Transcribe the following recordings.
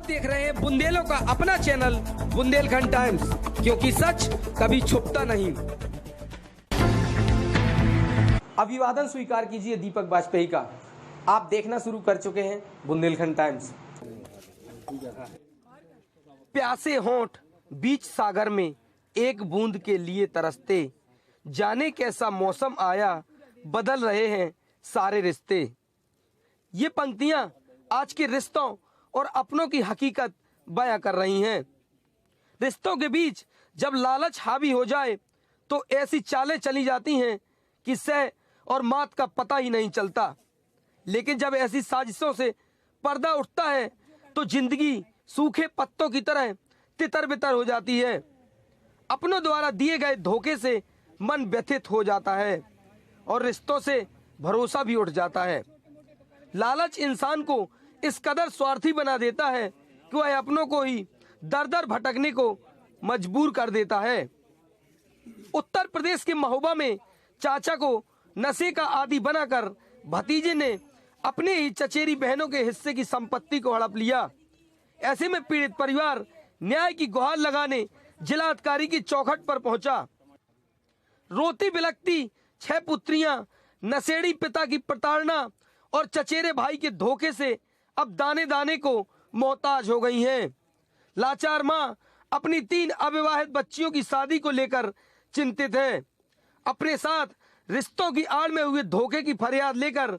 आप देख रहे हैं बुंदेलों का अपना चैनल बुंदेलखंड टाइम्स, क्योंकि सच कभी छुपता नहीं। अभिवादन स्वीकार कीजिए दीपक वाजपेयी का। आप देखना शुरू कर चुके हैं बुंदेलखंड टाइम्स। प्यासे होंठ बीच सागर में एक बूंद के लिए तरसते, जाने कैसा मौसम आया, बदल रहे हैं सारे रिश्ते। ये पंक्तियां आज के रिश्तों और अपनों की हकीकत बयां कर रही हैं। रिश्तों के बीच जब लालच हावी हो जाए तो ऐसी चालें चली जाती हैं कि सह और मात का पता ही नहीं चलता। लेकिन जब ऐसी साजिशों से पर्दा उठता है तो जिंदगी सूखे पत्तों की तरह तितर बितर हो जाती है। अपनों द्वारा दिए गए धोखे से मन व्यथित हो जाता है और रिश्तों से भरोसा भी उठ जाता है। लालच इंसान को इस कदर स्वार्थी बना देता है कि वह अपनों को ही दर दर भटकने को मजबूर कर देता है। उत्तर प्रदेश के महोबा में चाचा को नशे का आदी बनाकर भतीजे ने अपने ही चचेरी बहनों के हिस्से की संपत्ति को हड़प लिया। ऐसे में पीड़ित परिवार न्याय की गुहार लगाने जिलाधिकारी की चौखट पर पहुंचा। रोती बिलखती 6 पुत्रियां नशेड़ी पिता की प्रताड़ना और चचेरे भाई के धोखे से अब दाने दाने को मोहताज हो गई हैं। लाचार मां अपनी 3 अविवाहित बच्चियों की शादी को लेकर चिंतित है। अपने साथ रिश्तों की आड़ में हुए धोखे की फरियाद लेकर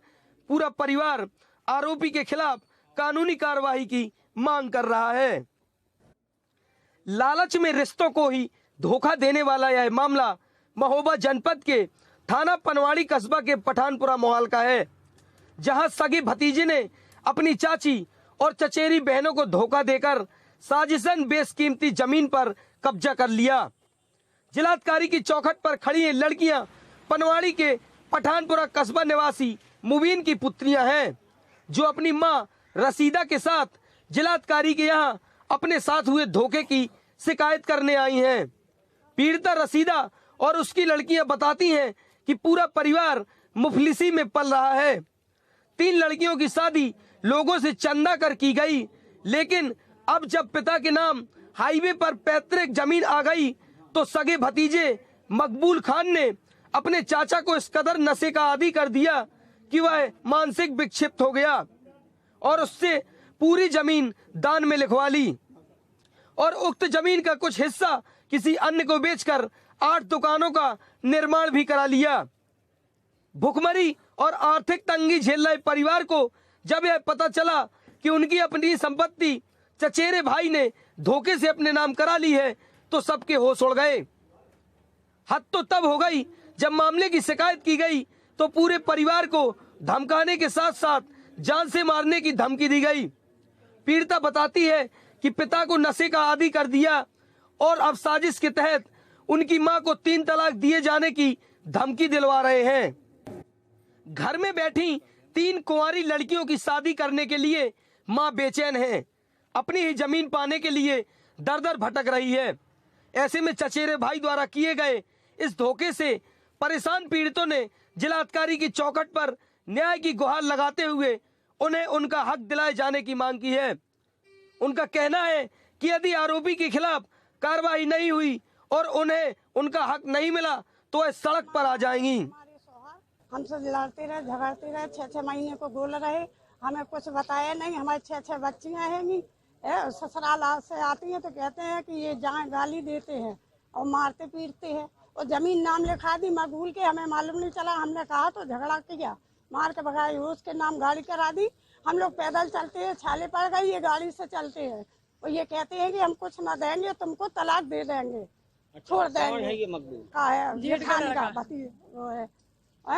पूरा परिवार आरोपी के खिलाफ कानूनी कार्रवाई की मांग कर रहा है। लालच में रिश्तों को ही धोखा देने वाला यह मामला महोबा जनपद के थाना पनवाड़ी कस्बा के पठानपुरा मोहल्ला का है, जहां सगे भतीजे ने अपनी चाची और चचेरी बहनों को धोखा देकर साजिशन बेशकीमती जमीन पर कब्जा कर लिया। जिलाधिकारी की चौखट पर खड़ी ये लड़कियां पनवाड़ी के पठानपुरा कस्बा निवासी मुबीन की पुत्रियां हैं, जो अपनी मां रसीदा के साथ जिलाधिकारी के यहां अपने साथ हुए धोखे की शिकायत करने आई हैं। पीड़िता रसीदा और उसकी लड़कियां बताती हैं कि पूरा परिवार मुफलिसी में पल रहा है। 3 लड़कियों की शादी लोगों से चंदा कर की गई, लेकिन अब जब पिता के नाम हाईवे पर पैतृक जमीन आ गई तो सगे भतीजे मकबूल खान ने अपने चाचा को इस कदर नशे का आदी कर दिया कि वह मानसिक विक्षिप्त हो गया और उससे पूरी जमीन दान में लिखवा ली और उक्त जमीन का कुछ हिस्सा किसी अन्य को बेचकर 8 दुकानों का निर्माण भी करा लिया। भुखमरी और आर्थिक तंगी झेल रहे परिवार को जब यह पता चला कि उनकी अपनी संपत्ति चचेरे भाई ने धोखे से अपने नाम करा ली है तो सबके होश उड़ गए। हद तो तब हो गई जब मामले की शिकायत की गई तो पूरे परिवार को धमकाने के साथ साथ जान से मारने की धमकी दी गई। पीड़िता बताती है कि पिता को नशे का आदी कर दिया और अब साजिश के तहत उनकी मां को 3 तलाक दिए जाने की धमकी दिलवा रहे हैं। घर में बैठी 3 कुंवारी लड़कियों की शादी करने के लिए मां बेचैन है, अपनी ही जमीन पाने के लिए दर दर भटक रही है। ऐसे में चचेरे भाई द्वारा किए गए इस धोखे से परेशान पीड़ितों ने जिलाधिकारी की चौखट पर न्याय की गुहार लगाते हुए उन्हें उनका हक दिलाए जाने की मांग की है। उनका कहना है कि यदि आरोपी के खिलाफ कार्रवाई नहीं हुई और उन्हें उनका हक नहीं मिला तो वह सड़क पर आ जाएंगी। हमसे लड़ते रहे, झगड़ते रहे, 6-6 महीने को बोल रहे, हमें कुछ बताया नहीं। हमारी 6-6 बच्चियां हैं, ससुराल से आती हैं तो कहते हैं कि ये जहाँ गाली देते हैं और मारते पीटते हैं और जमीन नाम लिखा दी मकबूल के, हमें मालूम नहीं चला। हमने कहा तो झगड़ा किया, मार के भगाई, उसके नाम गाड़ी करा दी। हम लोग पैदल चलते हैं, छाले पड़ गई, ये गाड़ी से चलते हैं और ये कहते हैं कि हम कुछ न देंगे, तुमको तलाक दे देंगे, छोड़ देंगे। ये मकबूल का है जेठानी का पति वो है।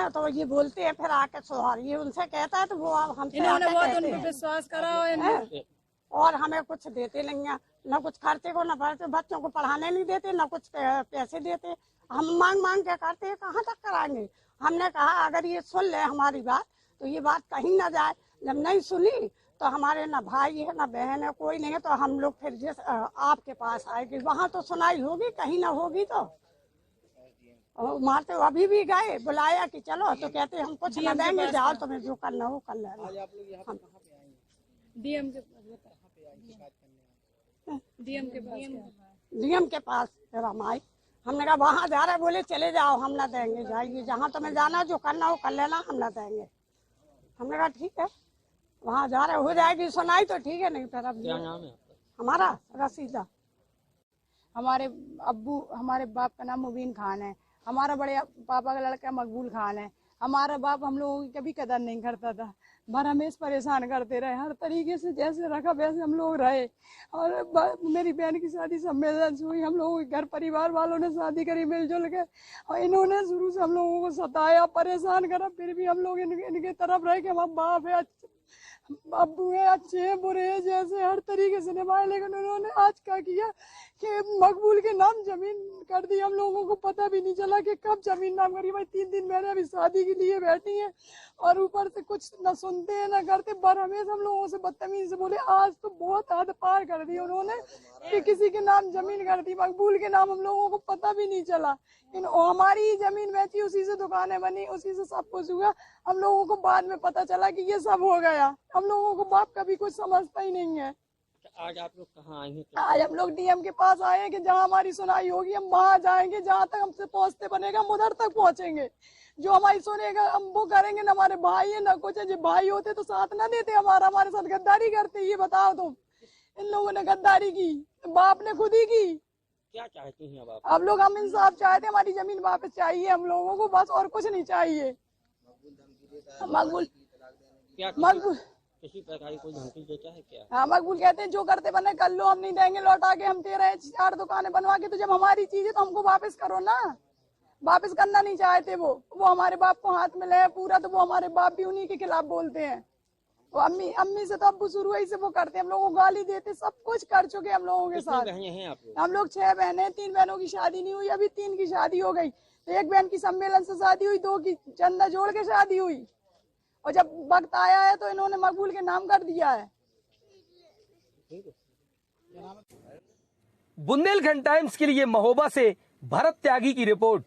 तो ये बोलते हैं फिर आके सोहार, ये उनसे कहता है तो वो अब हमसे इन्होंने बहुत उन पे विश्वास करा और हमें कुछ देते नहीं है, न कुछ खर्चे को, न बच्चों को पढ़ाने नहीं देते, न कुछ पैसे देते। हम मांग मांग के करते हैं, कहाँ तक कराएंगे। हमने कहा अगर ये सुन ले हमारी बात तो ये बात कहीं न जाए। जब नहीं सुनी तो हमारे न भाई है न बहन है, कोई नहीं है, तो हम लोग फिर जिस आपके पास आएगी, वहाँ तो सुनाई होगी, कहीं ना होगी तो मारते। अभी भी गए, बुलाया कि चलो तो कहते हम कुछ न देंगे, जाओ तुम्हें जो करना हो कर लेना। डीएम के डीएम के पास डीएम के पास फिर हम आई। हमने कहा वहाँ जा रहे, बोले चले जाओ, हम ना देंगे, जाइए जहाँ तुम्हें जाना, जो करना हो कर लेना, हम ना देंगे। हमने कहा ठीक है, वहाँ जा रहे, हो जाएगी सुनाई तो ठीक है, नहीं फिर अब क्या नाम है आपका? हमारा रसीदा। हमारे हमारे बाप का नाम मुबीन खान है, हमारा बड़े पापा का लड़का मकबूल खान है। हमारा बाप हम लोगों की कभी कदर नहीं करता था, पर हमें परेशान करते रहे हर तरीके से, जैसे रखा वैसे हम लोग रहे। और मेरी बहन की शादी सम्मेलन से हुई, हम लोगों के घर परिवार वालों ने शादी करी मिलजुल के, और इन्होंने शुरू से हम लोगों को सताया, परेशान करा, फिर भी हम लोग इनके तरफ रहे कि हम बाप है, अब्बू है, अच्छे हैं, बुरे हैं, जैसे हर तरीके से निभाए। लेकिन उन्होंने आज क्या किया कि मकबूल के नाम जमीन कर दी। हम लोगों को पता भी नहीं चला कि कब जमीन नाम करी। भाई 3 दिन मैंने अभी शादी के लिए बैठी है, और ऊपर से कुछ न सुनते हैं न करते, पर हमेशा हम लोगों से बदतमीजी से बोले। आज तो बहुत हद पार कर दी उन्होंने कि किसी के नाम जमीन कर दी, मकबूल के नाम हम लोगों को पता भी नहीं चला। हमारी ही जमीन बेची, उसी से दुकानें बनी, उसी से सब कुछ हुआ। हम लोगों को बाद में पता चला कि ये सब हो गया। हम लोगों को बाप कभी कुछ समझता ही नहीं है। आज आप लोग कहाँ आए हैं? आज हम लोग डीएम के पास आए हैं कि जहाँ हमारी सुनाई होगी हम वहाँ जाएंगे, जहाँ तक हमसे पहुँचते बनेगा हम उधर तक पहुँचेंगे। जो हमारी सुनेगा हम वो करेंगे। न हमारे भाई है न कुछ है, जो भाई होते तो साथ न देते, हमारे साथ गद्दारी करते। ये बताओ तुम, इन लोगों ने गद्दारी की, बाप ने खुद ही की। क्या चाहती हैं अब आप? अब लोग हम इंसाफ चाहते, हमारी जमीन वापस चाहिए हम लोगों को, बस और कुछ नहीं चाहिए। मकबूल क्या मकबूल किसी प्रकार की कोई धमकी देता है क्या? हाँ, मकबूल कहते हैं जो करते बने कर लो, हम नहीं देंगे लौटा के। हम दे रहे हैं 4 दुकानें बनवा के, तो जब हमारी चीज है तो हमको वापस करो ना। वापस करना नहीं चाहते वो हमारे बाप को हाथ में ले पूरा, तो वो हमारे बाप भी उन्हीं के खिलाफ बोलते हैं। वो अम्मी से तो अब शुरू ही से वो करते, हम लोगों को गाली देते, सब कुछ कर चुके हम लोगों के साथ। बहनें हैं आप लोग? हम लोग 6 बहनें, 3 बहनों की शादी नहीं हुई, अभी 3 की शादी हो गई। तो 1 बहन की सम्मेलन से शादी हुई, 2 की चंदा जोड़ के शादी हुई, और जब वक्त आया है तो इन्होंने मकबूल के नाम कर दिया है। बुंदेलखंड टाइम्स के लिए महोबा से भरत त्यागी की रिपोर्ट।